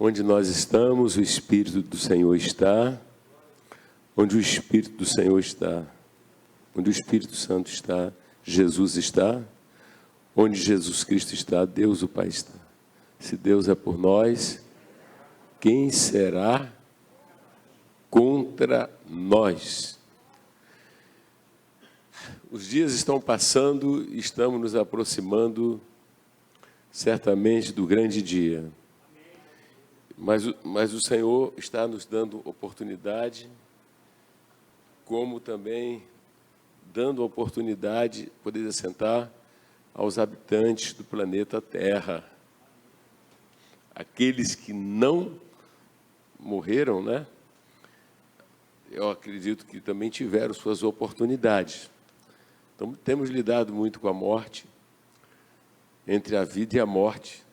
Onde nós estamos, o Espírito do Senhor está. Onde o Espírito do Senhor está, onde o Espírito Santo está, Jesus está. Onde Jesus Cristo está, Deus o Pai está. Se Deus é por nós, quem será contra nós? Os dias estão passando e estamos nos aproximando certamente do grande dia. Mas o Senhor está nos dando oportunidade, como também dando oportunidade de poder assentar aos habitantes do planeta Terra. Aqueles que não morreram, né? Eu acredito que também tiveram suas oportunidades. Então, temos lidado muito com a morte, entre a vida e a morte.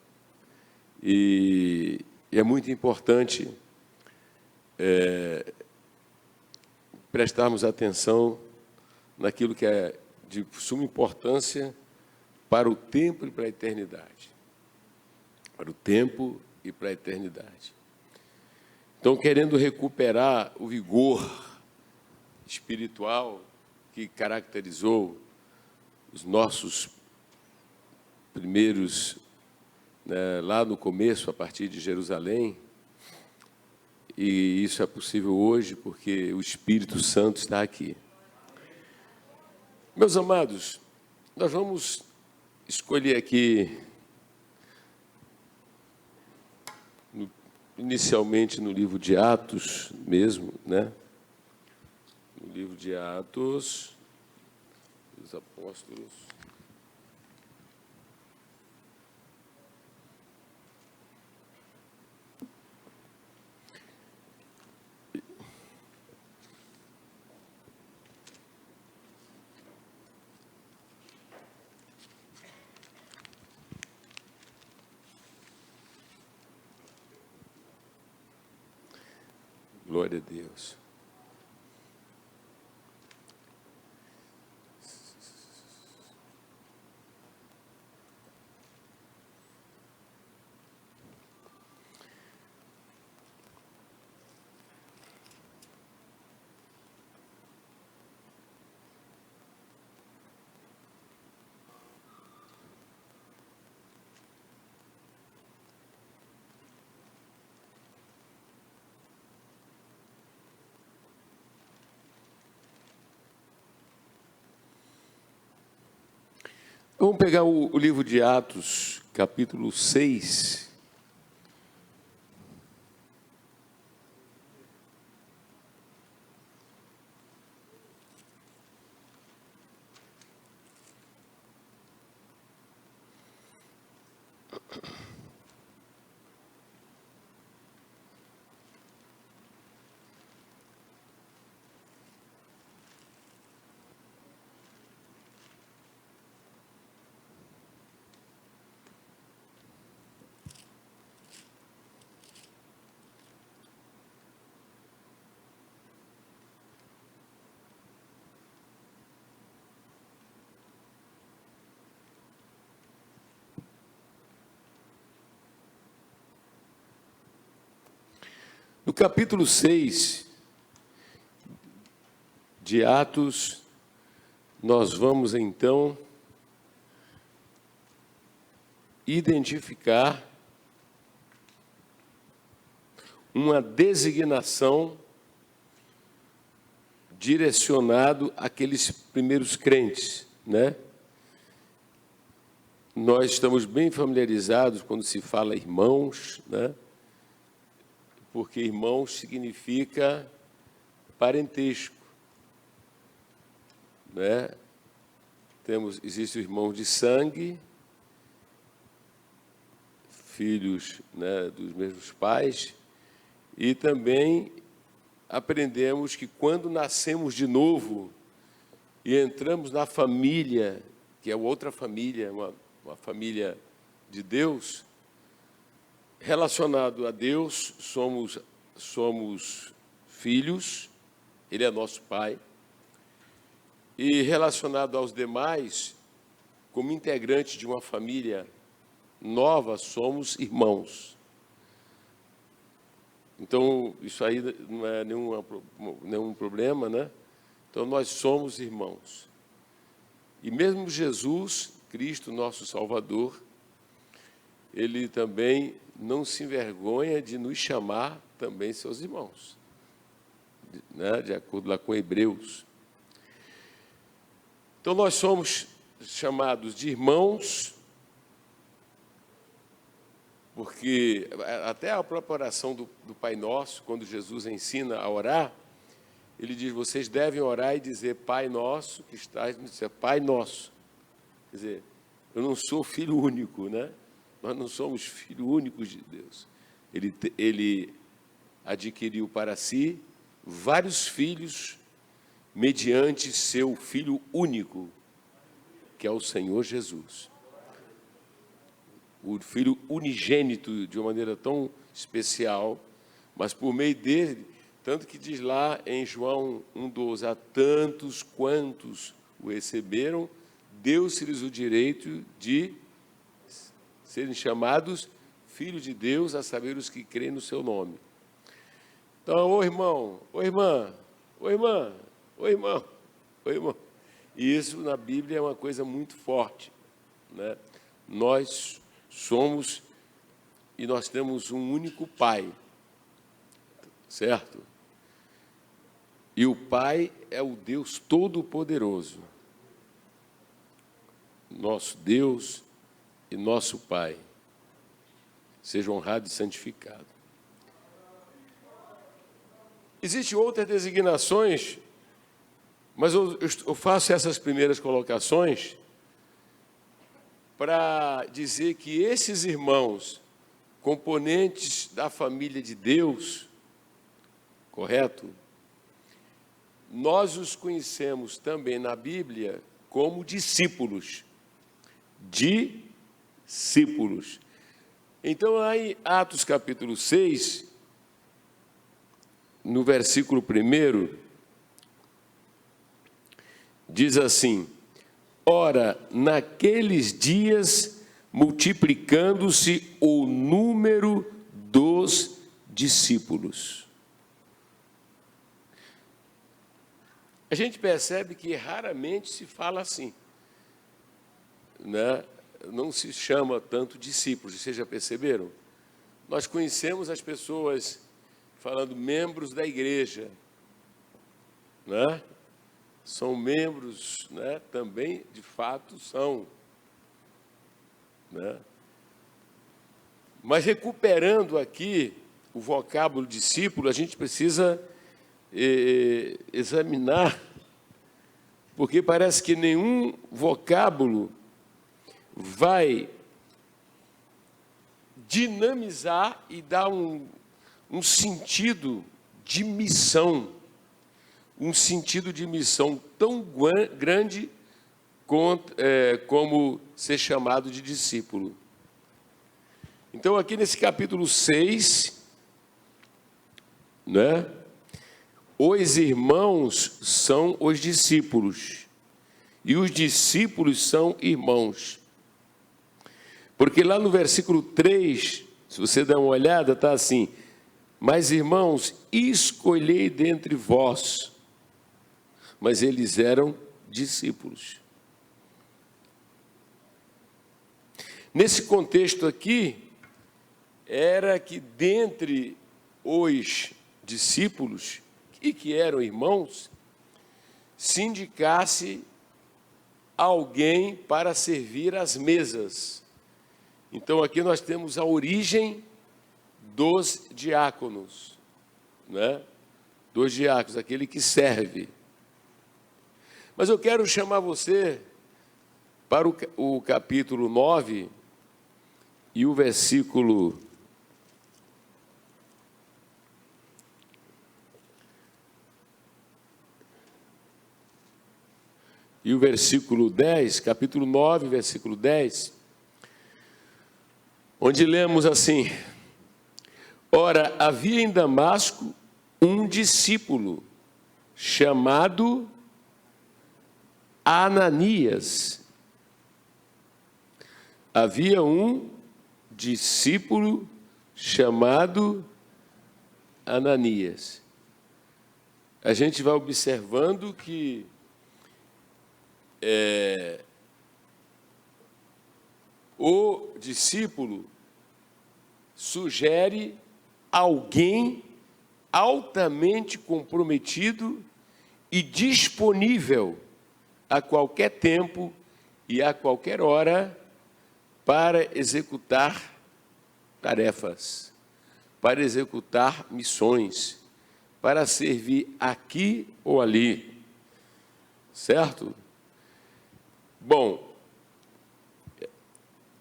E é muito importante prestarmos atenção naquilo que é de suma importância para o tempo e para a eternidade. Para o tempo e para a eternidade. Então, querendo recuperar o vigor espiritual que caracterizou os nossos primeiros, lá no começo, a partir de Jerusalém, e isso é possível hoje porque o Espírito Santo está aqui. Meus amados, nós vamos escolher aqui, inicialmente no livro de Atos mesmo, né? No livro de Atos dos Apóstolos. Glória a Deus. Vamos pegar o livro de Atos, capítulo 6. No capítulo 6 de Atos, nós vamos, então, identificar uma designação direcionado àqueles primeiros crentes, né? Nós estamos bem familiarizados quando se fala irmãos, né? Porque irmãos significa parentesco, né? Existe o irmão de sangue, filhos, né, dos mesmos pais, e também aprendemos que quando nascemos de novo e entramos na família, que é outra família, uma família de Deus, relacionado a Deus, somos filhos, Ele é nosso Pai, e relacionado aos demais, como integrante de uma família nova, somos irmãos. Então, isso aí não é nenhum problema, né? Então, nós somos irmãos. E mesmo Jesus, Cristo, nosso Salvador, ele também não se envergonha de nos chamar também seus irmãos, né? De acordo lá com Hebreus. Então, nós somos chamados de irmãos, porque até a própria oração do Pai Nosso, quando Jesus ensina a orar, ele diz, vocês devem orar e dizer, Pai Nosso, que estás no céu, Pai Nosso. Quer dizer, eu não sou filho único, né? Nós não somos filhos únicos de Deus. Ele adquiriu para si vários filhos mediante seu Filho único, que é o Senhor Jesus. O Filho unigênito, de uma maneira tão especial, mas por meio dele, tanto que diz lá em João 1,12, a tantos quantos o receberam, deu-se-lhes o direito de serem chamados filhos de Deus, a saber os que creem no seu nome. Então, ô irmão, ô irmã, ô irmã, ô irmão, ô irmão. E isso na Bíblia é uma coisa muito forte, né? Nós somos e nós temos um único Pai, certo? E o Pai é o Deus Todo-Poderoso, nosso Deus e nosso Pai. Seja honrado e santificado. Existem outras designações, mas eu faço essas primeiras colocações para dizer que esses irmãos, componentes da família de Deus, correto? Nós os conhecemos também na Bíblia como discípulos. Discípulos. Então, lá em Atos capítulo 6, no versículo 1, diz assim, ora, naqueles dias, multiplicando-se o número dos discípulos. A gente percebe que raramente se fala assim, né? Não se chama tanto discípulos, vocês já perceberam? Nós conhecemos as pessoas falando membros da igreja, né? São membros, né? Também, de fato, são, né? Mas recuperando aqui o vocábulo discípulo, a gente precisa examinar, porque parece que nenhum vocábulo vai dinamizar e dar um sentido de missão, um sentido de missão tão grande como ser chamado de discípulo. Então, aqui nesse capítulo 6, né, os irmãos são os discípulos, e os discípulos são irmãos. Porque lá no versículo 3, se você der uma olhada, está assim, mas irmãos, escolhei dentre vós, mas eles eram discípulos. Nesse contexto aqui, era que dentre os discípulos, e que eram irmãos, se indicasse alguém para servir às mesas. Então, aqui nós temos a origem dos diáconos, né? Dos diáconos, aquele que serve. Mas eu quero chamar você para o capítulo 9 e o versículo 10, capítulo 9, versículo 10, onde lemos assim, ora, havia em Damasco um discípulo chamado Ananias. Havia um discípulo chamado Ananias. A gente vai observando que o discípulo sugere alguém altamente comprometido e disponível a qualquer tempo e a qualquer hora para executar tarefas, para executar missões, para servir aqui ou ali, certo? Bom,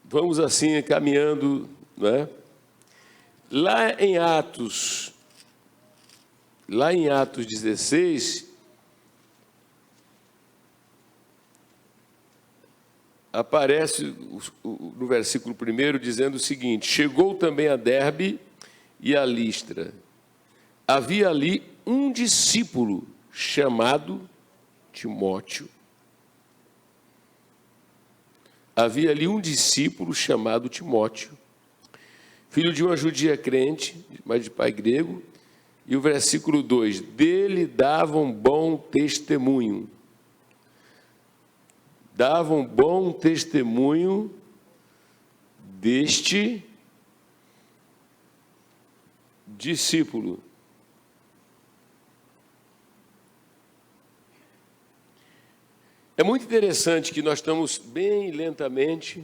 vamos assim caminhando, né? Lá em Atos 16, aparece no versículo 1 dizendo o seguinte: chegou também a Derbe e a Listra. Havia ali um discípulo chamado Timóteo. Havia ali um discípulo chamado Timóteo, filho de uma judia crente, mas de pai grego. E o versículo 2, dele davam bom testemunho. Davam bom testemunho deste discípulo. É muito interessante que nós estamos bem lentamente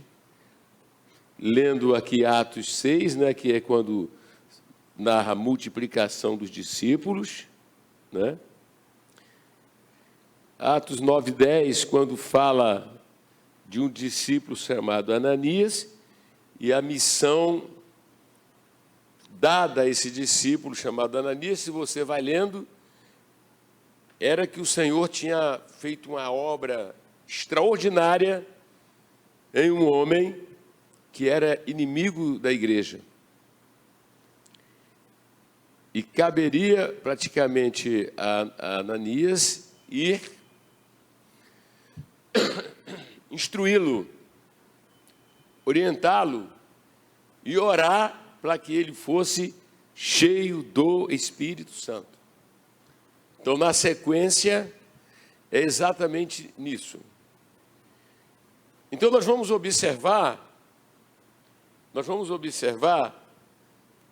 lendo aqui Atos 6, né, que é quando narra a multiplicação dos discípulos, né? Atos 9:10, quando fala de um discípulo chamado Ananias e a missão dada a esse discípulo chamado Ananias, se você vai lendo, era que o Senhor tinha feito uma obra extraordinária em um homem que era inimigo da igreja. E caberia praticamente a Ananias ir instruí-lo, orientá-lo e orar para que ele fosse cheio do Espírito Santo. Então, na sequência, é exatamente nisso. Então, nós vamos observar,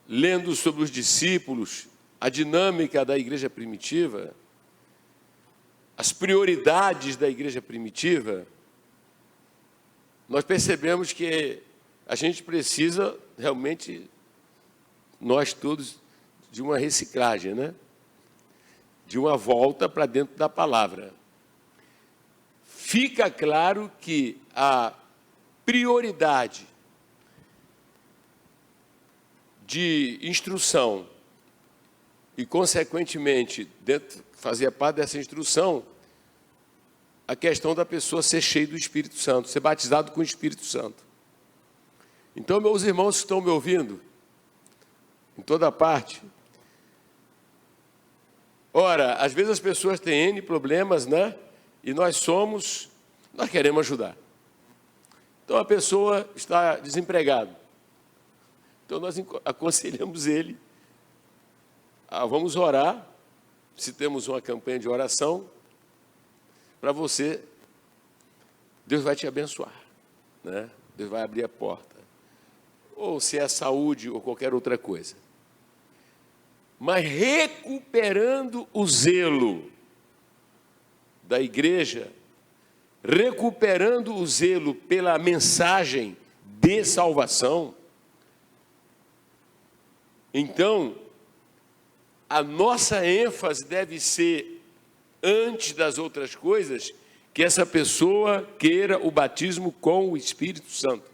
lendo sobre os discípulos, a dinâmica da igreja primitiva, as prioridades da igreja primitiva, nós percebemos que a gente precisa realmente, nós todos, de uma reciclagem, né? De uma volta para dentro da palavra. Fica claro que a prioridade de instrução e, consequentemente, fazia parte dessa instrução a questão da pessoa ser cheia do Espírito Santo, ser batizado com o Espírito Santo. Então, meus irmãos que estão me ouvindo, em toda parte, ora, às vezes as pessoas têm N problemas, né? E nós queremos ajudar. Então, a pessoa está desempregada. Então, nós aconselhamos ele vamos orar, se temos uma campanha de oração, para você, Deus vai te abençoar, né? Deus vai abrir a porta. Ou se é saúde ou qualquer outra coisa. Mas recuperando o zelo da igreja, recuperando o zelo pela mensagem de salvação, então, a nossa ênfase deve ser, antes das outras coisas, que essa pessoa queira o batismo com o Espírito Santo.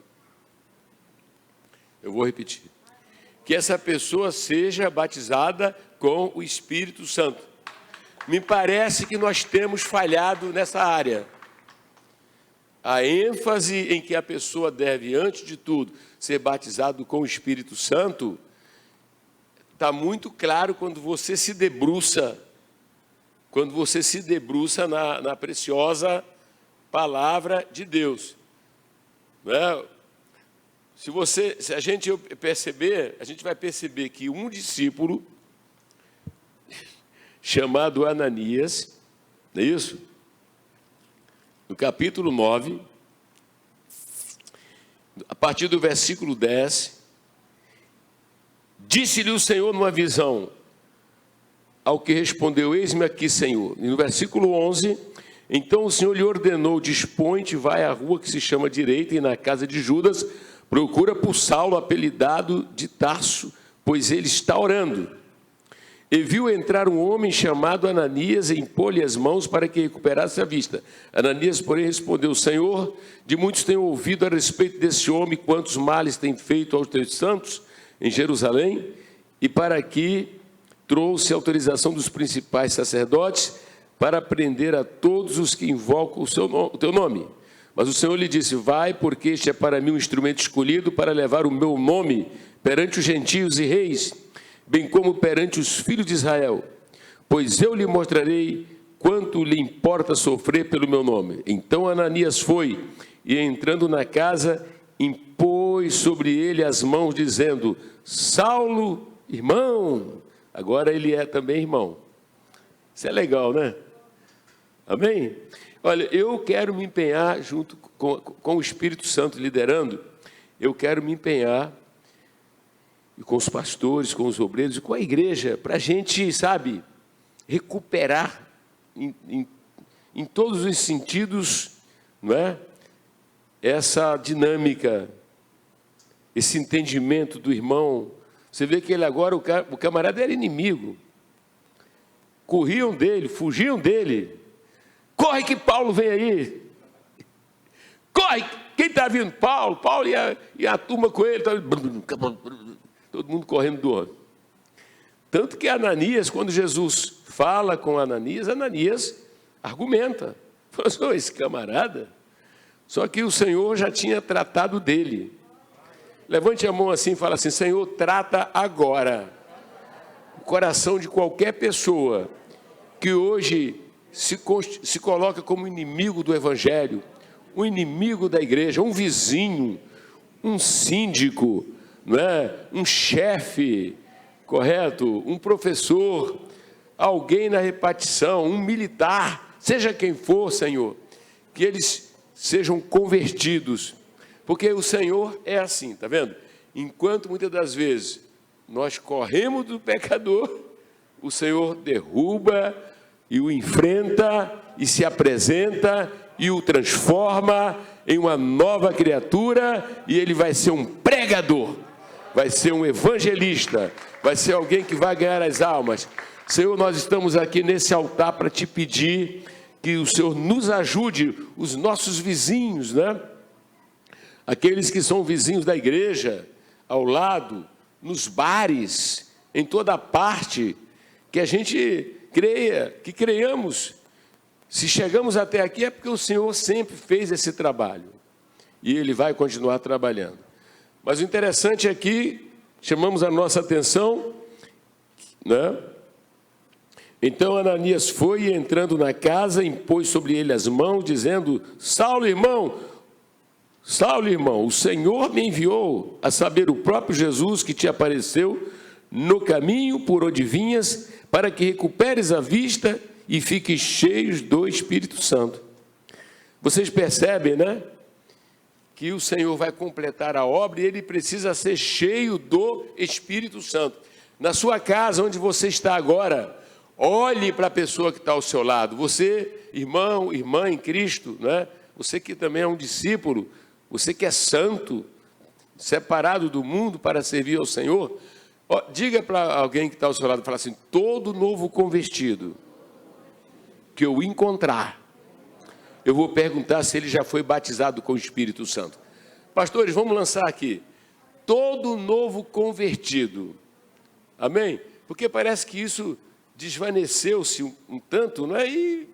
Eu vou repetir. Que essa pessoa seja batizada com o Espírito Santo. Me parece que nós temos falhado nessa área. A ênfase em que a pessoa deve, antes de tudo, ser batizado com o Espírito Santo, está muito claro quando você se debruça na preciosa palavra de Deus. Né? Se a gente perceber, a gente vai perceber que um discípulo chamado Ananias, não é isso? No capítulo 9, a partir do versículo 10, disse-lhe o Senhor numa visão, ao que respondeu, eis-me aqui, Senhor. E no versículo 11, então o Senhor lhe ordenou, dispõe-te, vai à rua que se chama Direita, e na casa de Judas, procura por Saulo, apelidado de Tarso, pois ele está orando. E viu entrar um homem chamado Ananias, e impôs-lhe as mãos para que recuperasse a vista. Ananias, porém, respondeu, Senhor, de muitos tenho ouvido a respeito desse homem, quantos males tem feito aos teus santos em Jerusalém, e para aqui trouxe autorização dos principais sacerdotes para prender a todos os que invocam o teu nome. Mas o Senhor lhe disse, vai, porque este é para mim um instrumento escolhido para levar o meu nome perante os gentios e reis, bem como perante os filhos de Israel, pois eu lhe mostrarei quanto lhe importa sofrer pelo meu nome. Então Ananias foi, e entrando na casa, impôs sobre ele as mãos, dizendo, Saulo, irmão, agora ele é também irmão. Isso é legal, né? Amém? Olha, eu quero me empenhar junto com o Espírito Santo liderando, eu quero me empenhar com os pastores, com os obreiros e com a igreja, para a gente, sabe, recuperar em todos os sentidos, não é? Essa dinâmica, esse entendimento do irmão. Você vê que ele agora, o camarada era inimigo, corriam dele, fugiam dele. Corre que Paulo vem aí. Corre, quem está vindo? Paulo e a turma com ele. Todo mundo correndo do homem. Tanto que Ananias, quando Jesus fala com Ananias, Ananias argumenta. Fala assim, esse camarada. Só que o Senhor já tinha tratado dele. Levante a mão assim e fala assim, Senhor, trata agora o coração de qualquer pessoa que hoje se coloca como inimigo do Evangelho, um inimigo da igreja, um vizinho, um síndico, não é? Um chefe, correto? Um professor, alguém na repartição, um militar, seja quem for, Senhor, que eles sejam convertidos, porque o Senhor é assim, tá vendo? Enquanto muitas das vezes nós corremos do pecador, o Senhor derruba e o enfrenta e se apresenta e o transforma em uma nova criatura, e ele vai ser um pregador, vai ser um evangelista, vai ser alguém que vai ganhar as almas. Senhor, nós estamos aqui nesse altar para te pedir que o Senhor nos ajude, os nossos vizinhos, né? Aqueles que são vizinhos da igreja, ao lado, nos bares, em toda parte, que a gente creia, que creiamos. Se chegamos até aqui é porque o Senhor sempre fez esse trabalho. E Ele vai continuar trabalhando. Mas o interessante é que chamamos a nossa atenção, né? Então Ananias foi, e entrando na casa, impôs sobre ele as mãos, dizendo, Saulo, irmão, o Senhor me enviou, a saber, o próprio Jesus que te apareceu no caminho por onde vinhas, para que recuperes a vista e fiques cheios do Espírito Santo. Vocês percebem, né? Que o Senhor vai completar a obra e ele precisa ser cheio do Espírito Santo. Na sua casa, onde você está agora, olhe para a pessoa que está ao seu lado. Você, irmão, irmã em Cristo, né? Você que também é um discípulo, você que é santo, separado do mundo para servir ao Senhor, diga para alguém que está ao seu lado, fala assim, todo novo convertido que eu encontrar, eu vou perguntar se ele já foi batizado com o Espírito Santo. Pastores, vamos lançar aqui, todo novo convertido, amém? Porque parece que isso desvaneceu-se um tanto, não é? E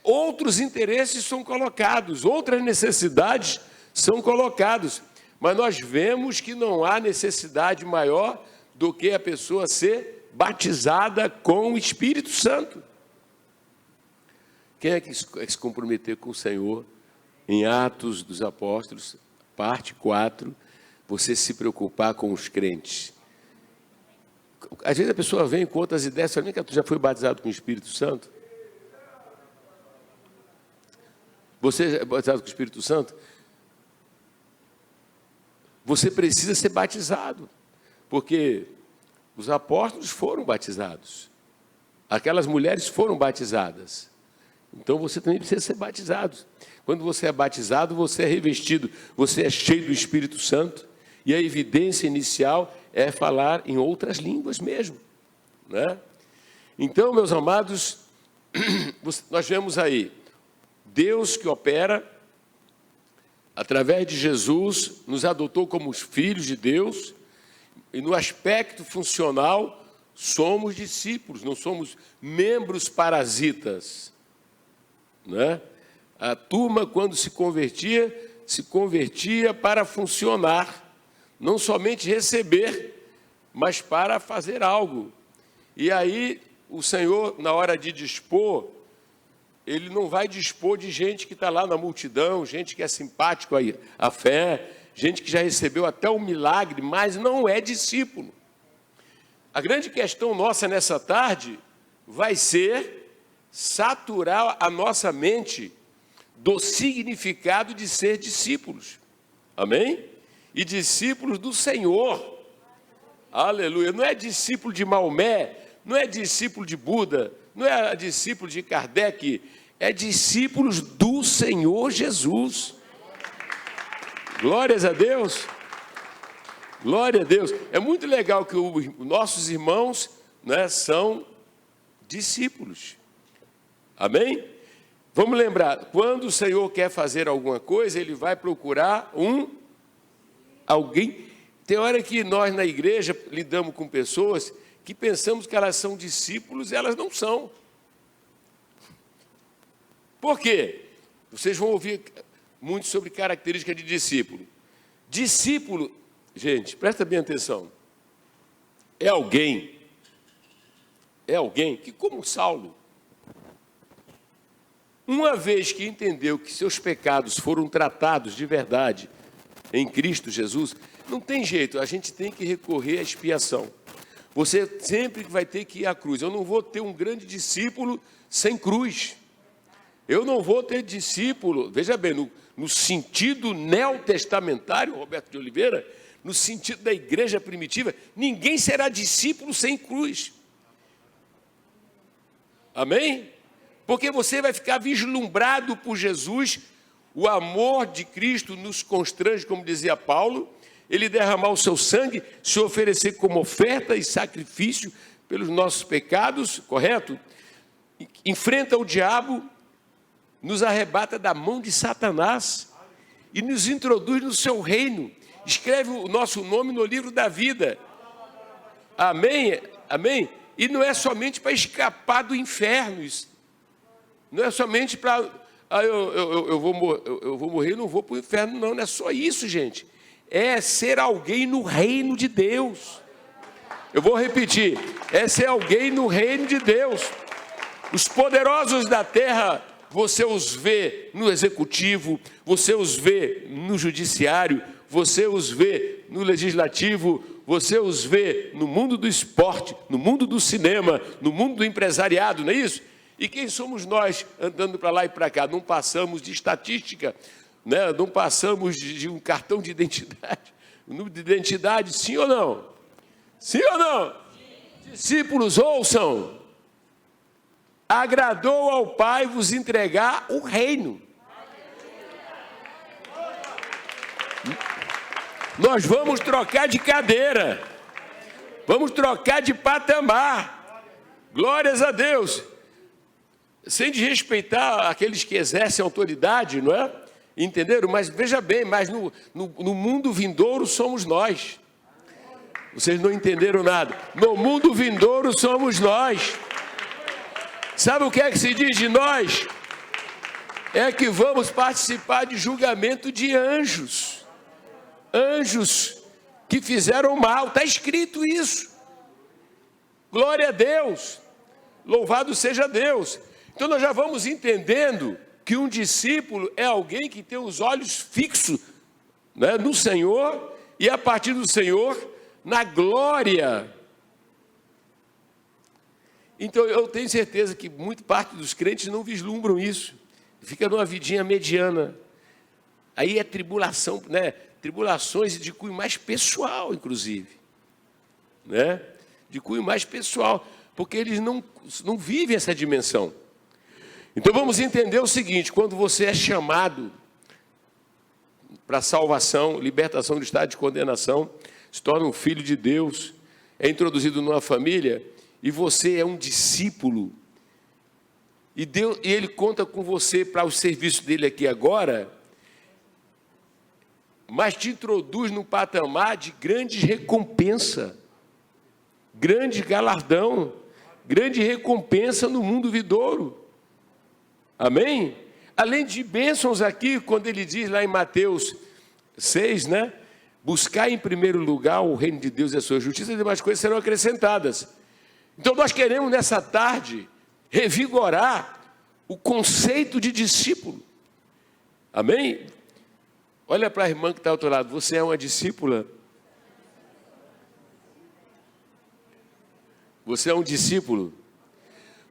outros interesses são colocados, outras necessidades são colocadas, mas nós vemos que não há necessidade maior do que a pessoa ser batizada com o Espírito Santo. Quem é que se comprometer com o Senhor em Atos dos Apóstolos, parte 4, você se preocupar com os crentes, Às vezes a pessoa vem com outras ideias, fala, que tu já foi batizado com o Espírito Santo? Você é batizado com o Espírito Santo? Você precisa ser batizado, porque os apóstolos foram batizados, aquelas mulheres foram batizadas, então você também precisa ser batizado. Quando você é batizado, você é revestido, você é cheio do Espírito Santo, e a evidência inicial é falar em outras línguas mesmo, né? Então, meus amados, nós vemos aí Deus que opera através de Jesus, nos adotou como os filhos de Deus, e no aspecto funcional somos discípulos, não somos membros parasitas, né? A turma, quando se convertia para funcionar, não somente receber, mas para fazer algo. E aí o Senhor, na hora de dispor, Ele não vai dispor de gente que está lá na multidão, gente que é simpático à fé, gente que já recebeu até um milagre, mas não é discípulo. A grande questão nossa nessa tarde vai ser saturar a nossa mente do significado de ser discípulos. Amém? E discípulos do Senhor. Aleluia. Não é discípulo de Maomé, não é discípulo de Buda, não é discípulo de Kardec, é discípulos do Senhor Jesus. Glórias a Deus. Glória a Deus. É muito legal que os nossos irmãos, né, são discípulos. Amém? Vamos lembrar, quando o Senhor quer fazer alguma coisa, Ele vai procurar alguém. Tem hora que nós na igreja lidamos com pessoas que pensamos que elas são discípulos e elas não são. Por quê? Vocês vão ouvir muito sobre características de discípulo. Discípulo, gente, presta bem atenção, é alguém que, como Saulo, uma vez que entendeu que seus pecados foram tratados de verdade em Cristo Jesus, não tem jeito, a gente tem que recorrer à expiação. Você sempre vai ter que ir à cruz. Eu não vou ter um grande discípulo sem cruz. Eu não vou ter discípulo, veja bem, no sentido neotestamentário, Roberto de Oliveira, no sentido da igreja primitiva, ninguém será discípulo sem cruz. Amém? Porque você vai ficar vislumbrado por Jesus, o amor de Cristo nos constrange, como dizia Paulo, Ele derramar o seu sangue, se oferecer como oferta e sacrifício pelos nossos pecados, correto? Enfrenta o diabo, nos arrebata da mão de Satanás e nos introduz no seu reino, escreve o nosso nome no livro da vida. Amém? Amém? E não é somente para escapar do inferno, isso. Não é somente para, eu vou morrer e não vou para o inferno, não é só isso, gente. É ser alguém no reino de Deus. Eu vou repetir, é ser alguém no reino de Deus. Os poderosos da terra, você os vê no executivo, você os vê no judiciário, você os vê no legislativo, você os vê no mundo do esporte, no mundo do cinema, no mundo do empresariado, não é isso? E quem somos nós andando para lá e para cá? Não passamos de estatística, né? Não passamos de um cartão de identidade. O número de identidade, sim ou não? Sim ou não? Sim. Discípulos, ouçam. Agradou ao Pai vos entregar o reino. Nós vamos trocar de cadeira. Vamos trocar de patamar. Glórias a Deus. Sem desrespeitar aqueles que exercem autoridade, não é? Entenderam? Mas veja bem, mas no mundo vindouro somos nós. Vocês não entenderam nada. No mundo vindouro somos nós. Sabe o que é que se diz de nós? É que vamos participar de julgamento de anjos. Anjos que fizeram mal. Está escrito isso. Glória a Deus. Louvado seja Deus. Então nós já vamos entendendo que um discípulo é alguém que tem os olhos fixos, né, no Senhor, e a partir do Senhor, na glória Então, eu tenho certeza que muito parte dos crentes não vislumbram isso. Fica numa vidinha mediana. Aí é tribulação, né? Tribulações de cunho mais pessoal, inclusive. Né? De cunho mais pessoal. Porque eles não vivem essa dimensão. Então, vamos entender o seguinte. Quando você é chamado para salvação, libertação do estado de condenação, se torna um filho de Deus, é introduzido numa família, e você é um discípulo, e ele conta com você para o serviço dele aqui agora, mas te introduz num patamar de grande recompensa, grande galardão, grande recompensa no mundo vindouro. Amém? Além de bênçãos aqui, quando ele diz lá em Mateus 6, né? Buscar em primeiro lugar o reino de Deus e a sua justiça, e demais coisas serão acrescentadas. Então nós queremos nessa tarde revigorar o conceito de discípulo. Amém? Olha para a irmã que está ao outro lado, você é uma discípula? Você é um discípulo?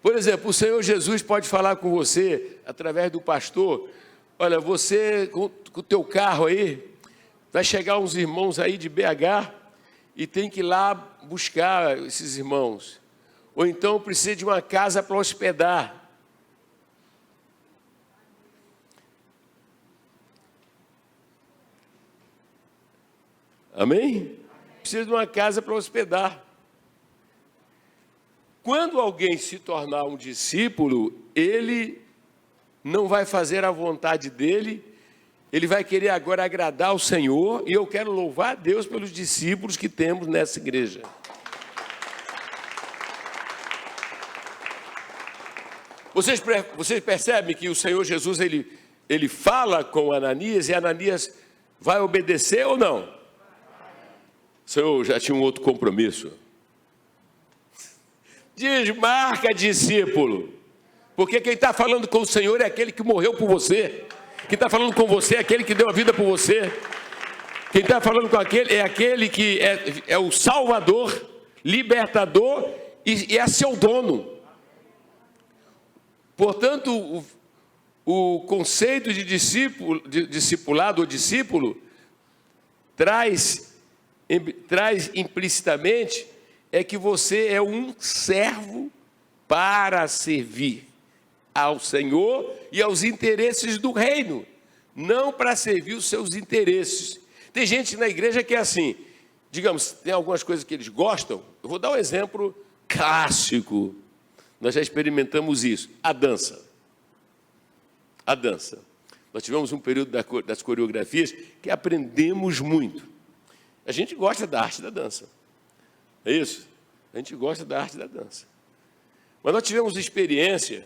Por exemplo, o Senhor Jesus pode falar com você, através do pastor, olha, você com o teu carro aí, vai chegar uns irmãos aí de BH e tem que ir lá buscar esses irmãos. Ou então precisa de uma casa para hospedar. Amém? Precisa de uma casa para hospedar. Quando alguém se tornar um discípulo, ele não vai fazer a vontade dele, ele vai querer agora agradar ao Senhor, e eu quero louvar a Deus pelos discípulos que temos nessa igreja. Vocês percebem que o Senhor Jesus, ele fala com Ananias, e Ananias vai obedecer ou não? O Senhor já tinha um outro compromisso. Desmarca, discípulo, porque quem está falando com o Senhor é aquele que morreu por você. Quem está falando com você é aquele que deu a vida por você. Quem está falando com aquele que é o Salvador, libertador e é seu dono. Portanto, o conceito de discipulado ou discípulo traz implicitamente é que você é um servo para servir ao Senhor e aos interesses do reino, não para servir os seus interesses. Tem gente na igreja que é assim, digamos, tem algumas coisas que eles gostam. Eu vou dar um exemplo clássico, nós já experimentamos isso, a dança. A dança. Nós tivemos um período das coreografias que aprendemos muito. A gente gosta da arte da dança. É isso? A gente gosta da arte da dança. Mas nós tivemos experiência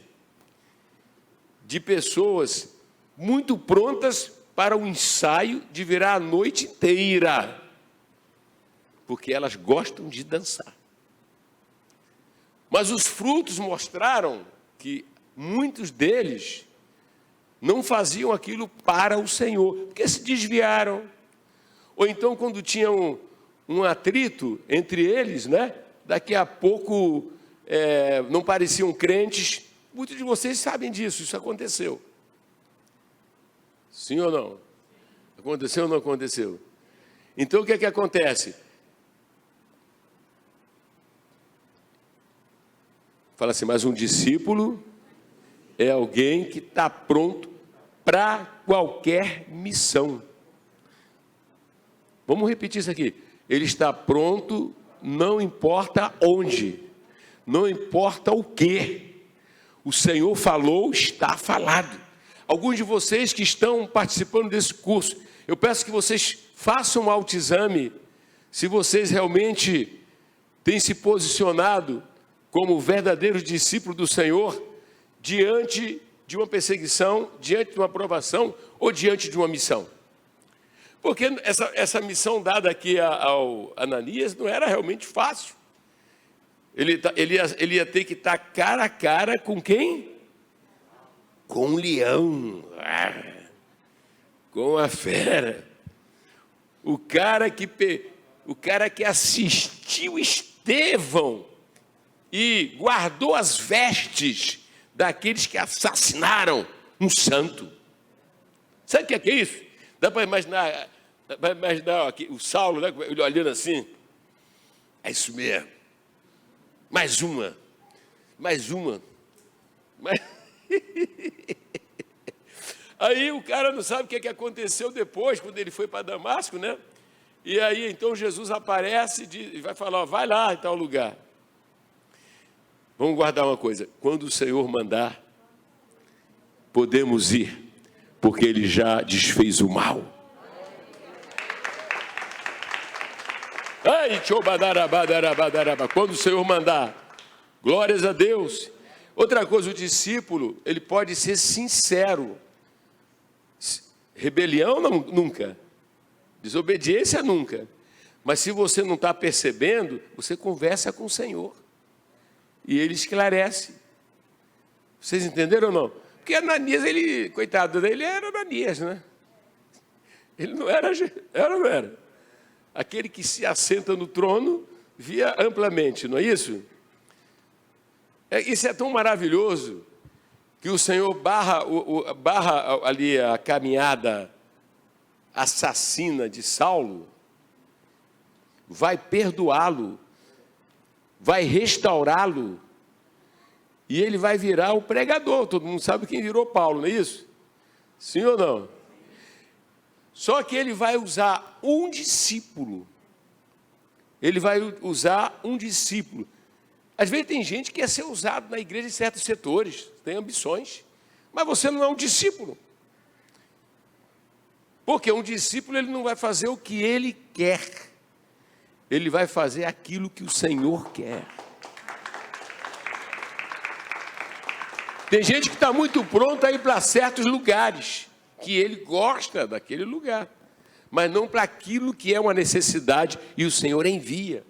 de pessoas muito prontas para o ensaio de virar a noite inteira, porque elas gostam de dançar. Mas os frutos mostraram que muitos deles não faziam aquilo para o Senhor, porque se desviaram. Ou então, quando tinham um atrito entre eles, né? Daqui a pouco não pareciam crentes. Muitos de vocês sabem disso, isso aconteceu. Sim ou não? Aconteceu ou não aconteceu? Então, o que é que acontece? Fala assim, mas um discípulo é alguém que está pronto para qualquer missão. Vamos repetir isso aqui. Ele está pronto, não importa onde, não importa o quê. O Senhor falou, está falado. Alguns de vocês que estão participando desse curso, eu peço que vocês façam um autoexame, se vocês realmente têm se posicionado como verdadeiros discípulos do Senhor, diante de uma perseguição, diante de uma provação ou diante de uma missão. Porque essa missão dada aqui ao Ananias não era realmente fácil. Ele ia ter que estar cara a cara com quem? Com um leão, com a fera. O cara que assistiu Estevão e guardou as vestes daqueles que assassinaram um santo. Sabe o que é isso? Dá para imaginar aqui, o Saulo, né, ele olhando assim. É isso mesmo. Mais uma. Aí o cara não sabe o que aconteceu depois, quando ele foi para Damasco, né? E aí então Jesus aparece e vai falar, ó, vai lá em tal lugar. Vamos guardar uma coisa, quando o Senhor mandar, podemos ir, porque Ele já desfez o mal. Quando o Senhor mandar, glórias a Deus. Outra coisa, o discípulo, ele pode ser sincero. Rebelião nunca, desobediência nunca. Mas se você não está percebendo, você conversa com o Senhor e Ele esclarece. Vocês entenderam ou não? Porque Ananias, ele, coitado dele, era Ananias, né? Ele não era, não era. Aquele que se assenta no trono via amplamente, não é isso? Isso é tão maravilhoso que o Senhor barra ali a caminhada assassina de Saulo, vai perdoá-lo, vai restaurá-lo, e ele vai virar o pregador. Todo mundo sabe quem virou Paulo, não é isso? Sim ou não? Só que ele vai usar um discípulo. Ele vai usar um discípulo. Às vezes tem gente que quer ser usado na igreja em certos setores, tem ambições, mas você não é um discípulo. Porque um discípulo, ele não vai fazer o que ele quer, ele vai fazer aquilo que o Senhor quer. Tem gente que está muito pronta a ir para certos lugares, que ele gosta daquele lugar, mas não para aquilo que é uma necessidade e o Senhor envia.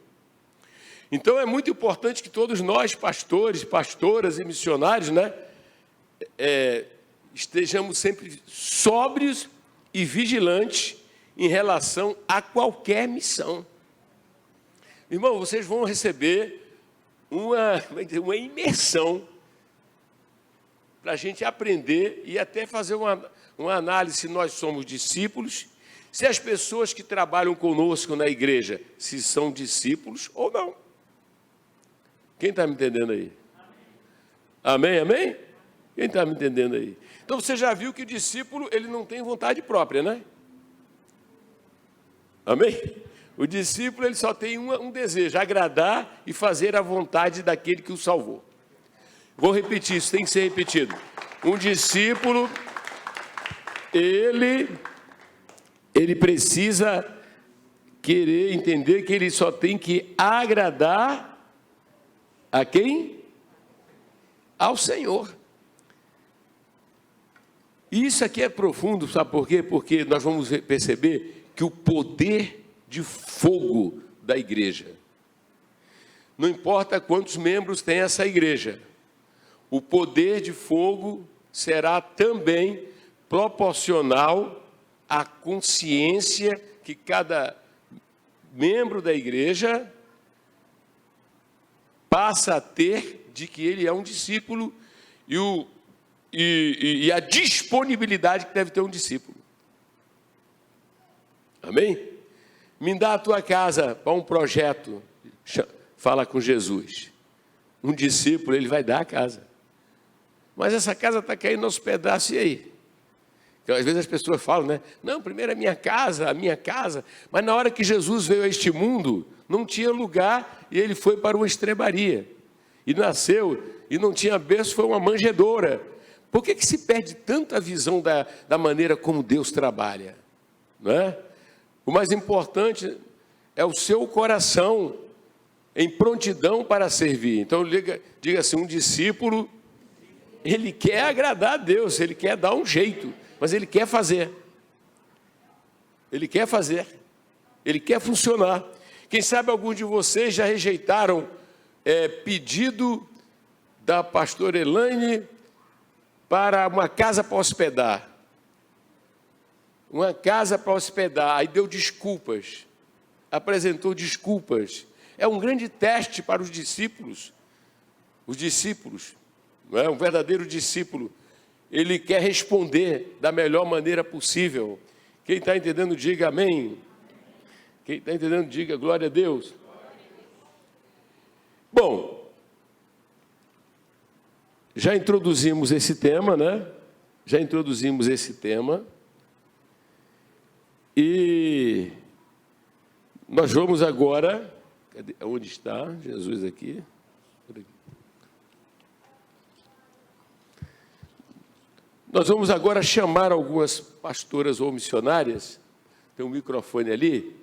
Então é muito importante que todos nós, pastores, pastoras e missionários, né, estejamos sempre sóbrios e vigilantes em relação a qualquer missão. Irmão, vocês vão receber uma imersão para a gente aprender e até fazer uma análise se nós somos discípulos, se as pessoas que trabalham conosco na igreja, se são discípulos ou não. Quem está me entendendo aí? Amém, amém? Quem está me entendendo aí? Então você já viu que o discípulo, ele não tem vontade própria, né? Amém? O discípulo, ele só tem um desejo, agradar e fazer a vontade daquele que o salvou. Vou repetir, isso tem que ser repetido. Um discípulo, ele precisa querer entender que ele só tem que agradar a quem? Ao Senhor. E isso aqui é profundo, sabe por quê? Porque nós vamos perceber que o poder de fogo da igreja, não importa quantos membros tem essa igreja, o poder de fogo será também proporcional à consciência que cada membro da igreja passa a ter de que ele é um discípulo e a disponibilidade que deve ter um discípulo. Amém? Me dá a tua casa para um projeto, fala com Jesus. Um discípulo, ele vai dar a casa. Mas essa casa está caindo aos pedaços, e aí? Então, às vezes as pessoas falam, né? Não, primeiro a minha casa. Mas na hora que Jesus veio a este mundo, não tinha lugar e ele foi para uma estrebaria. E nasceu, e não tinha berço, foi uma manjedoura. Por que se perde tanto a visão da maneira como Deus trabalha? Não é? O mais importante é o seu coração em prontidão para servir. Então, diga assim, um discípulo, ele quer agradar a Deus, ele quer dar um jeito, mas ele quer fazer. Ele quer fazer. Ele quer funcionar. Quem sabe alguns de vocês já rejeitaram pedido da pastora Elaine para uma casa para hospedar. Uma casa para hospedar. Aí deu desculpas. Apresentou desculpas. É um grande teste para os discípulos. Os discípulos, não é? Um verdadeiro discípulo, ele quer responder da melhor maneira possível. Quem está entendendo, diga amém. Quem está entendendo, diga glória a Deus. Bom, já introduzimos esse tema, né? Já introduzimos esse tema. E nós vamos agora... Onde está Jesus aqui? Nós vamos agora chamar algumas pastoras ou missionárias. Tem um microfone ali.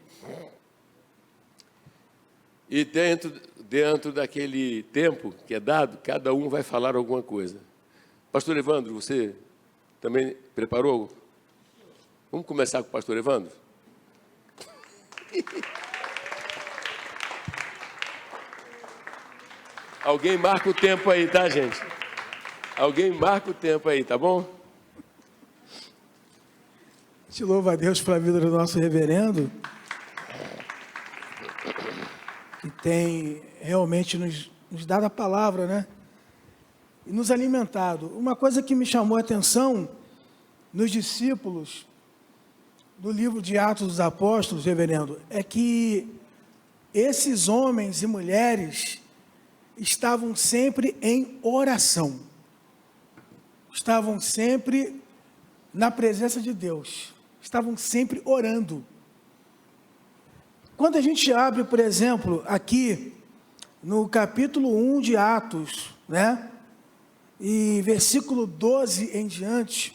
E dentro daquele tempo que é dado, cada um vai falar alguma coisa. Pastor Evandro, você também preparou? Vamos começar com o pastor Evandro? Alguém marca o tempo aí, tá, gente? Alguém marca o tempo aí, tá bom? Te louvo a Deus pela vida do nosso reverendo, que tem realmente nos dado a palavra, né? E nos alimentado. Uma coisa que me chamou a atenção nos discípulos do livro de Atos dos Apóstolos, reverendo, é que esses homens e mulheres estavam sempre em oração. Estavam sempre na presença de Deus. Estavam sempre orando. Quando a gente abre, por exemplo, aqui no capítulo 1 de Atos, né? E versículo 12 em diante,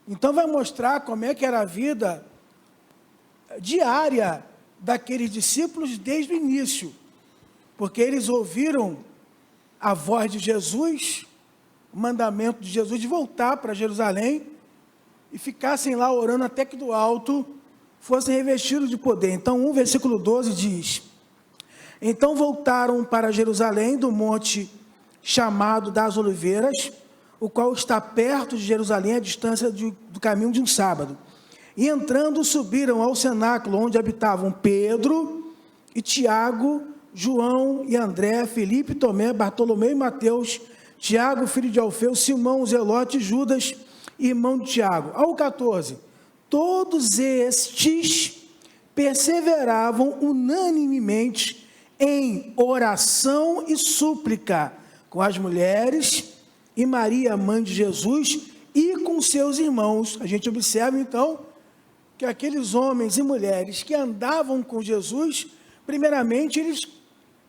então vai mostrar como é que era a vida diária daqueles discípulos desde o início. Porque eles ouviram a voz de Jesus, o mandamento de Jesus de voltar para Jerusalém e ficassem lá orando até que do alto fossem revestidos de poder. Então, versículo 12 diz: então voltaram para Jerusalém do monte chamado das Oliveiras, o qual está perto de Jerusalém, à distância do caminho de um sábado. E entrando, subiram ao cenáculo, onde habitavam Pedro e Tiago, João e André, Filipe, Tomé, Bartolomeu e Mateus, Tiago, filho de Alfeu, Simão, Zelote, Judas, irmão de Tiago. Ao 14, todos estes perseveravam unanimemente em oração e súplica com as mulheres e Maria, mãe de Jesus, e com seus irmãos. A gente observa então que aqueles homens e mulheres que andavam com Jesus, primeiramente eles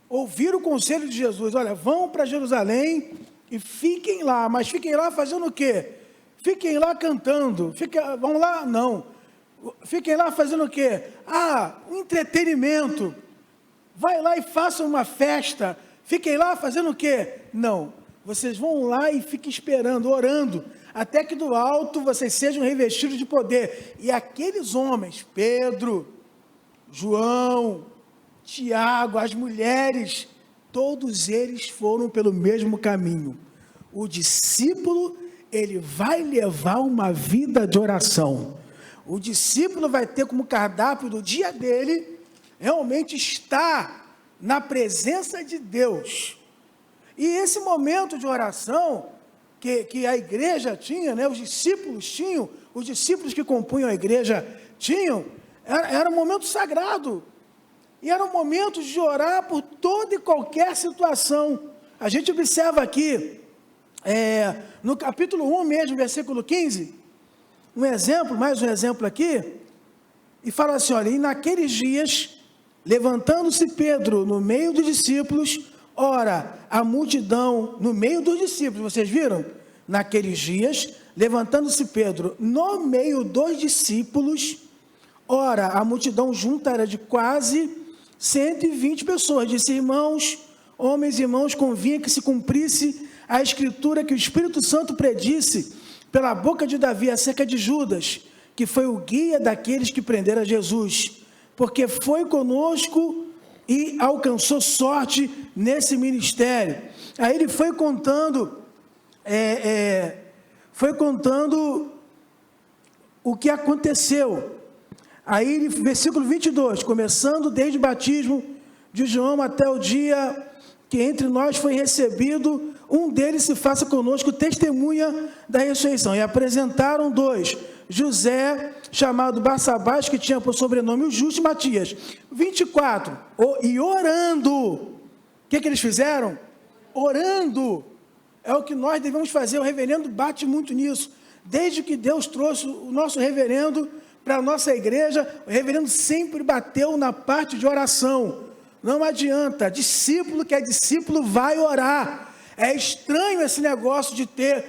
ouviram o conselho de Jesus: olha, vão para Jerusalém e fiquem lá. Mas fiquem lá fazendo o quê? Fiquem lá cantando. Vão lá? Não. Fiquem lá fazendo o quê? Um entretenimento. Vai lá e façam uma festa. Fiquem lá fazendo o quê? Não. Vocês vão lá e fiquem esperando, orando, até que do alto vocês sejam revestidos de poder. E aqueles homens, Pedro, João, Tiago, as mulheres, todos eles foram pelo mesmo caminho. O discípulo, ele vai levar uma vida de oração. O discípulo vai ter como cardápio do dia dele realmente estar na presença de Deus. E esse momento de oração que a igreja tinha, né, os discípulos tinham, os discípulos que compunham a igreja tinham, era um momento sagrado. E era um momento de orar por toda e qualquer situação. A gente observa aqui, no capítulo 1 mesmo, versículo 15, mais um exemplo aqui, e fala assim, olha, e naqueles dias, levantando-se Pedro no meio dos discípulos, ora, a multidão no meio dos discípulos, vocês viram? Naqueles dias, levantando-se Pedro no meio dos discípulos, ora, a multidão junta era de quase 120 pessoas, disse: irmãos, homens e irmãos, convinha que se cumprisse a escritura que o Espírito Santo predisse pela boca de Davi acerca de Judas, que foi o guia daqueles que prenderam a Jesus, porque foi conosco e alcançou sorte nesse ministério. Aí ele foi contando, o que aconteceu. Aí, versículo 22, começando desde o batismo de João até o dia que entre nós foi recebido, um deles se faça conosco testemunha da ressurreição. E apresentaram 2, José, chamado Barsabás, que tinha por sobrenome o Justo, e Matias. 24, e orando. O que eles fizeram? Orando. É o que nós devemos fazer. O reverendo bate muito nisso. Desde que Deus trouxe o nosso reverendo para a nossa igreja, o reverendo sempre bateu na parte de oração. Não adianta, discípulo que é discípulo vai orar. É estranho esse negócio de ter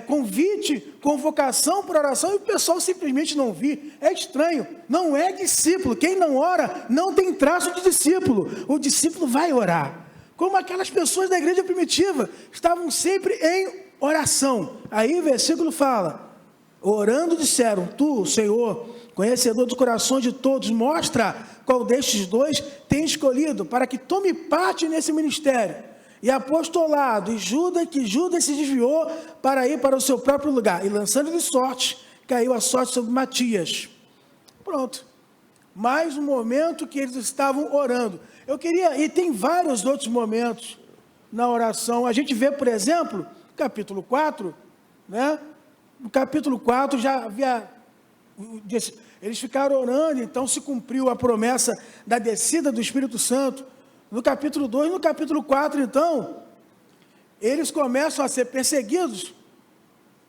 convite, convocação para oração e o pessoal simplesmente não vir. É estranho, não é discípulo. Quem não ora não tem traço de discípulo. O discípulo vai orar. Como aquelas pessoas da igreja primitiva, estavam sempre em oração. Aí o versículo fala, orando disseram, tu, Senhor, conhecedor dos corações de todos, mostra qual destes 2 tem escolhido, para que tome parte nesse ministério, e apostolado, e Judas se desviou para ir para o seu próprio lugar, e lançando-lhe sorte, caiu a sorte sobre Matias. Pronto, mais um momento que eles estavam orando. Eu queria, e tem vários outros momentos na oração, a gente vê, por exemplo, capítulo 4, né? No capítulo 4 já havia, eles ficaram orando, então se cumpriu a promessa da descida do Espírito Santo. No capítulo 2, no capítulo 4, então, eles começam a ser perseguidos,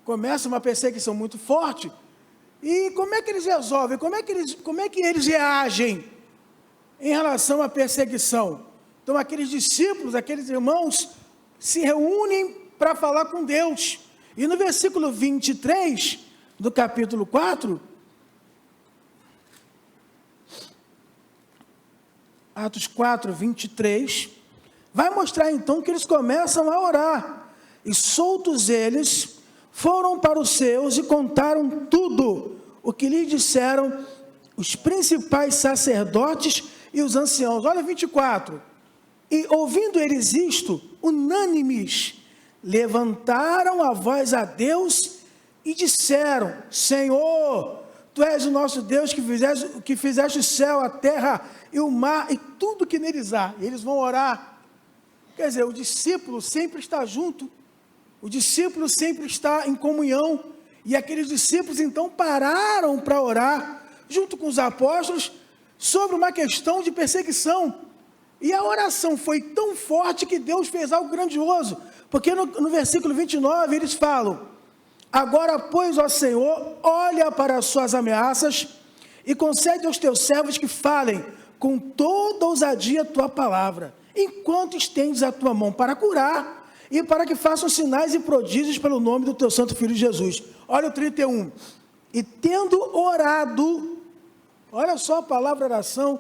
começa uma perseguição muito forte, e como é que eles resolvem, como é que eles reagem em relação à perseguição? Então aqueles discípulos, aqueles irmãos, se reúnem para falar com Deus, e no versículo 23 do capítulo 4, Atos 4, 23, vai mostrar então que eles começam a orar, e soltos eles, foram para os seus e contaram tudo o que lhes disseram os principais sacerdotes e os anciãos. Olha 24, e ouvindo eles isto, unânimes, levantaram a voz a Deus e disseram, Senhor, Tu és o nosso Deus que fizeste o céu, a terra e o mar e tudo que neles há. E eles vão orar. Quer dizer, o discípulo sempre está junto, o discípulo sempre está em comunhão, e aqueles discípulos então pararam para orar, junto com os apóstolos, sobre uma questão de perseguição. E a oração foi tão forte que Deus fez algo grandioso, porque no versículo 29 eles falam, agora, pois, ó Senhor, olha para as suas ameaças e concede aos teus servos que falem com toda ousadia a tua palavra, enquanto estendes a tua mão para curar e para que façam sinais e prodígios pelo nome do teu santo Filho Jesus. Olha o 31. E tendo orado, olha só a palavra oração,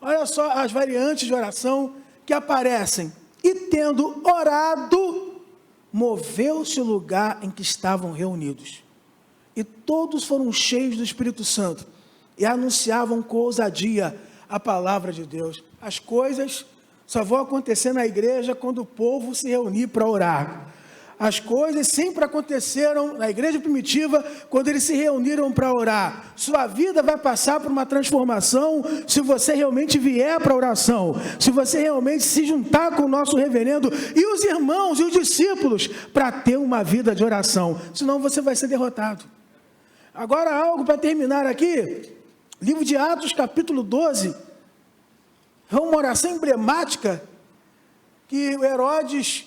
olha só as variantes de oração que aparecem. E tendo orado, moveu-se o lugar em que estavam reunidos. E todos foram cheios do Espírito Santo e anunciavam com ousadia a palavra de Deus. As coisas só vão acontecer na igreja quando o povo se reunir para orar. As coisas sempre aconteceram na igreja primitiva quando eles se reuniram para orar. Sua vida vai passar por uma transformação se você realmente vier para a oração, se você realmente se juntar com o nosso reverendo e os irmãos e os discípulos para ter uma vida de oração, senão você vai ser derrotado. Agora algo para terminar aqui, livro de Atos capítulo 12, é uma oração emblemática que o Herodes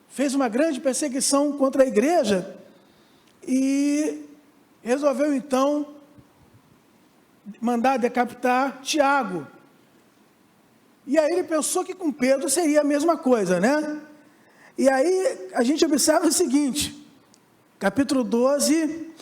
fez uma grande perseguição contra a igreja e resolveu então mandar decapitar Tiago. E aí ele pensou que com Pedro seria a mesma coisa, né? E aí a gente observa o seguinte, capítulo 12,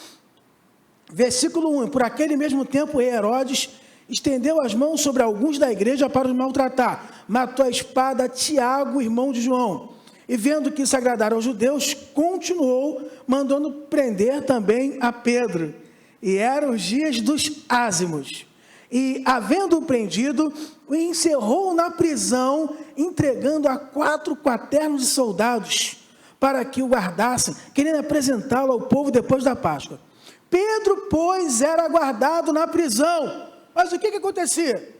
versículo 1, por aquele mesmo tempo Herodes estendeu as mãos sobre alguns da igreja para os maltratar, matou a espada Tiago, irmão de João, e vendo que isso agradara aos judeus, continuou mandando prender também a Pedro, e eram os dias dos ázimos, e havendo-o prendido, o encerrou na prisão, entregando a 4 quaternos de soldados, para que o guardassem, querendo apresentá-lo ao povo depois da Páscoa. Pedro, pois, era guardado na prisão. Mas o que acontecia?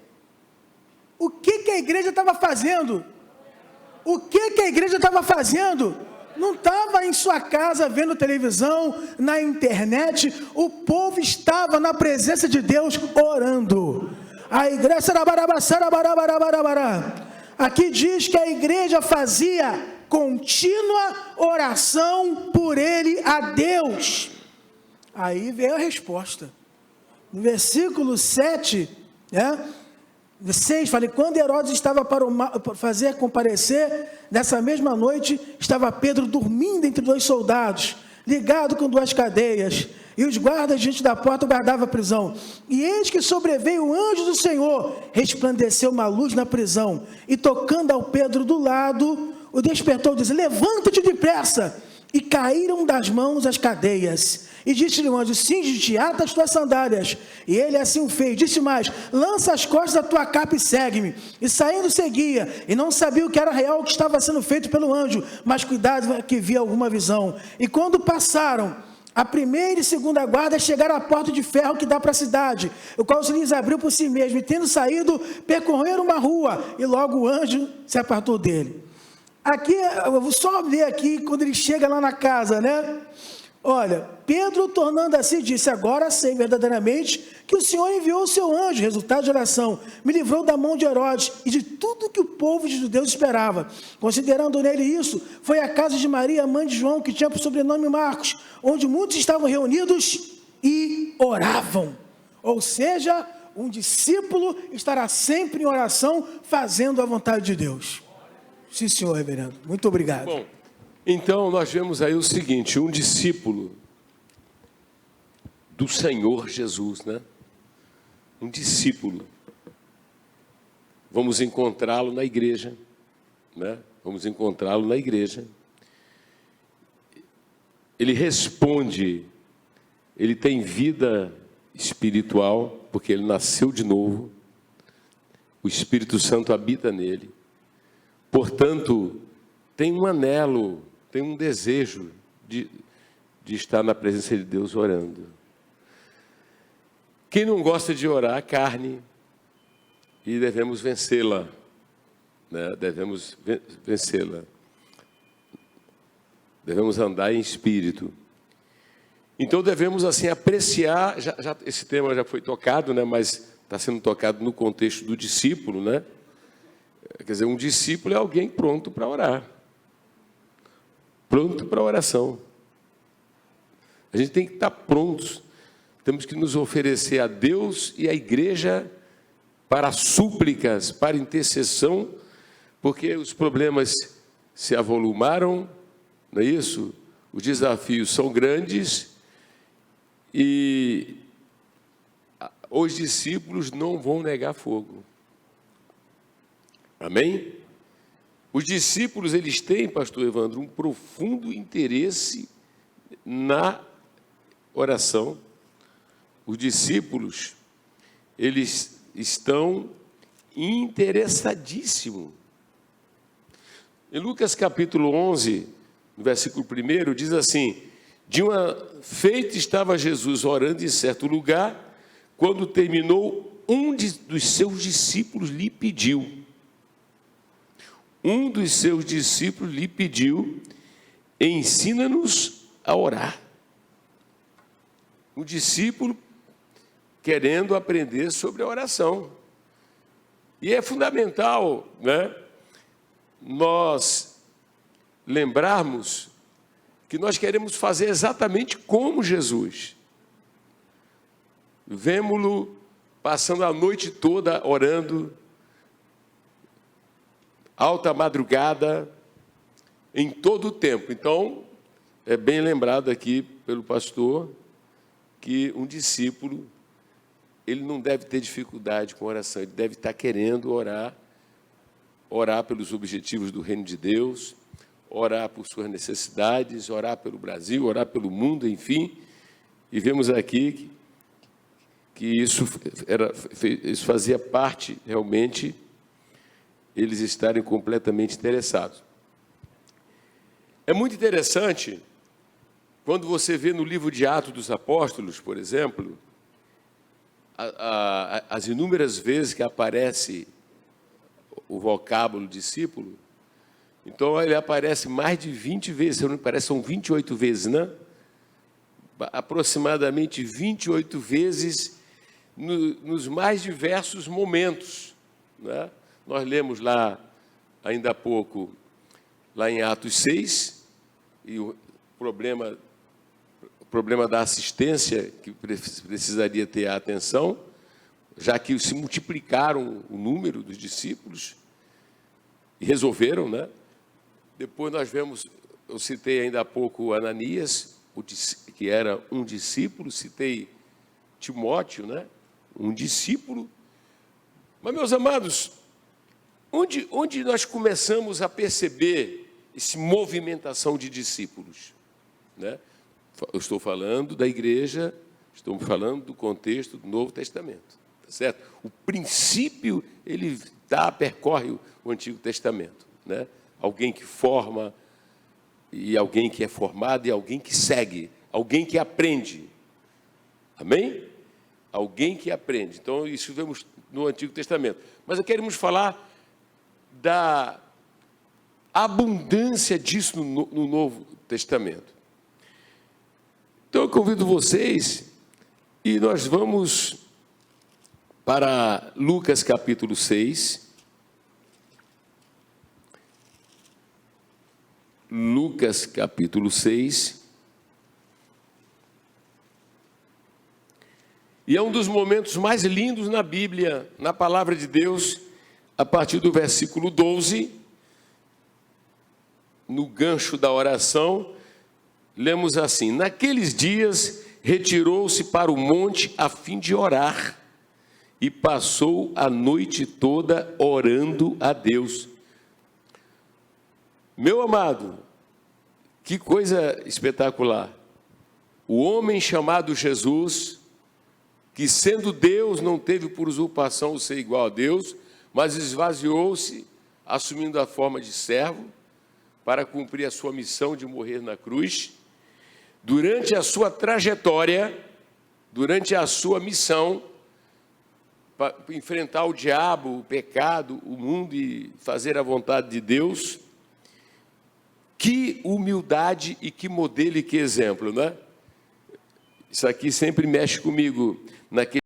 O que a igreja estava fazendo? O que a igreja estava fazendo? Não estava em sua casa vendo televisão, na internet. O povo estava na presença de Deus orando. A igreja... Aqui diz que a igreja fazia contínua oração por ele a Deus. Aí veio a resposta. No versículo 7, 6, falei, quando Herodes estava para fazer comparecer, nessa mesma noite, estava Pedro dormindo entre 2 soldados, ligado com 2 cadeias, e os guardas diante da porta guardavam a prisão. E eis que sobreveio o anjo do Senhor, resplandeceu uma luz na prisão, e tocando ao Pedro do lado, o despertou, dizendo, levanta-te depressa, e caíram das mãos as cadeias. E disse-lhe o anjo, cinge-te, ata as tuas sandálias. E ele assim o fez. Disse mais, lança as costas da tua capa e segue-me. E saindo seguia, e não sabia o que era real o que estava sendo feito pelo anjo, mas cuidado que via alguma visão. E quando passaram, a primeira e segunda guarda chegaram à porta de ferro que dá para a cidade, o qual se lhes abriu por si mesmo, e tendo saído, percorreram uma rua, e logo o anjo se apartou dele. Aqui, eu vou só ler aqui, quando ele chega lá na casa, Olha, Pedro, tornando assim, disse, agora sei verdadeiramente que o Senhor enviou o seu anjo, resultado de oração, me livrou da mão de Herodes e de tudo que o povo de judeus esperava. Considerando nele isso, foi à casa de Maria, mãe de João, que tinha por sobrenome Marcos, onde muitos estavam reunidos e oravam. Ou seja, um discípulo estará sempre em oração, fazendo a vontade de Deus. Sim, senhor reverendo. Muito obrigado. Bom, então nós vemos aí o seguinte, um discípulo do Senhor Jesus, Um discípulo. Vamos encontrá-lo na igreja, Vamos encontrá-lo na igreja. Ele responde, ele tem vida espiritual, porque ele nasceu de novo. O Espírito Santo habita nele. Portanto, tem um anelo, tem um desejo de estar na presença de Deus orando. Quem não gosta de orar, carne, e devemos vencê-la, Devemos vencê-la. Devemos andar em espírito. Então devemos assim apreciar, esse tema já foi tocado, mas está sendo tocado no contexto do discípulo, Quer dizer, um discípulo é alguém pronto para orar. Pronto para a oração. A gente tem que estar prontos. Temos que nos oferecer a Deus e à igreja para súplicas, para intercessão, porque os problemas se avolumaram, não é isso? Os desafios são grandes e os discípulos não vão negar fogo. Amém? Os discípulos, eles têm, pastor Evandro, um profundo interesse na oração. Os discípulos, eles estão interessadíssimos. Em Lucas capítulo 11, no versículo 1, diz assim, de uma feita estava Jesus orando em certo lugar, quando terminou, um dos seus discípulos lhe pediu, ensina-nos a orar. Um discípulo querendo aprender sobre a oração. E é fundamental, nós lembrarmos que nós queremos fazer exatamente como Jesus. Vemo-lo passando a noite toda orando, alta madrugada, em todo o tempo. Então, é bem lembrado aqui pelo pastor que um discípulo, ele não deve ter dificuldade com oração, ele deve estar querendo orar pelos objetivos do reino de Deus, orar por suas necessidades, orar pelo Brasil, orar pelo mundo, enfim. E vemos aqui que isso fazia parte, realmente, eles estarem completamente interessados. É muito interessante, quando você vê no livro de Atos dos Apóstolos, por exemplo, as inúmeras vezes que aparece o vocábulo discípulo, então ele aparece mais de 20 vezes, não parece, são 28 vezes, né? Aproximadamente 28 vezes nos mais diversos momentos, né? Nós lemos lá, ainda há pouco, lá em Atos 6, e o problema da assistência, que precisaria ter a atenção, já que se multiplicaram o número dos discípulos e resolveram, né? Depois nós vemos, eu citei ainda há pouco Ananias, que era um discípulo, citei Timóteo, né? Um discípulo. Mas, meus amados, onde nós começamos a perceber essa movimentação de discípulos, né? Eu estou falando da igreja, estou falando do contexto do Novo Testamento, tá certo? O princípio, ele percorre o Antigo Testamento, né? Alguém que forma, e alguém que é formado, e alguém que segue, alguém que aprende. Amém? Alguém que aprende. Então, isso vemos no Antigo Testamento. Mas queremos falar da abundância disso no Novo Testamento. Então, eu convido vocês, e nós vamos para Lucas capítulo 6. Lucas capítulo 6. E é um dos momentos mais lindos na Bíblia, na palavra de Deus, a partir do versículo 12, no gancho da oração, lemos assim: naqueles dias retirou-se para o monte a fim de orar, e passou a noite toda orando a Deus. Meu amado, que coisa espetacular! O homem chamado Jesus, que sendo Deus não teve por usurpação o ser igual a Deus, mas esvaziou-se, assumindo a forma de servo, para cumprir a sua missão de morrer na cruz. Durante a sua trajetória, durante a sua missão, para enfrentar o diabo, o pecado, o mundo e fazer a vontade de Deus. Que humildade e que modelo e que exemplo, né? Isso aqui sempre mexe comigo, naquele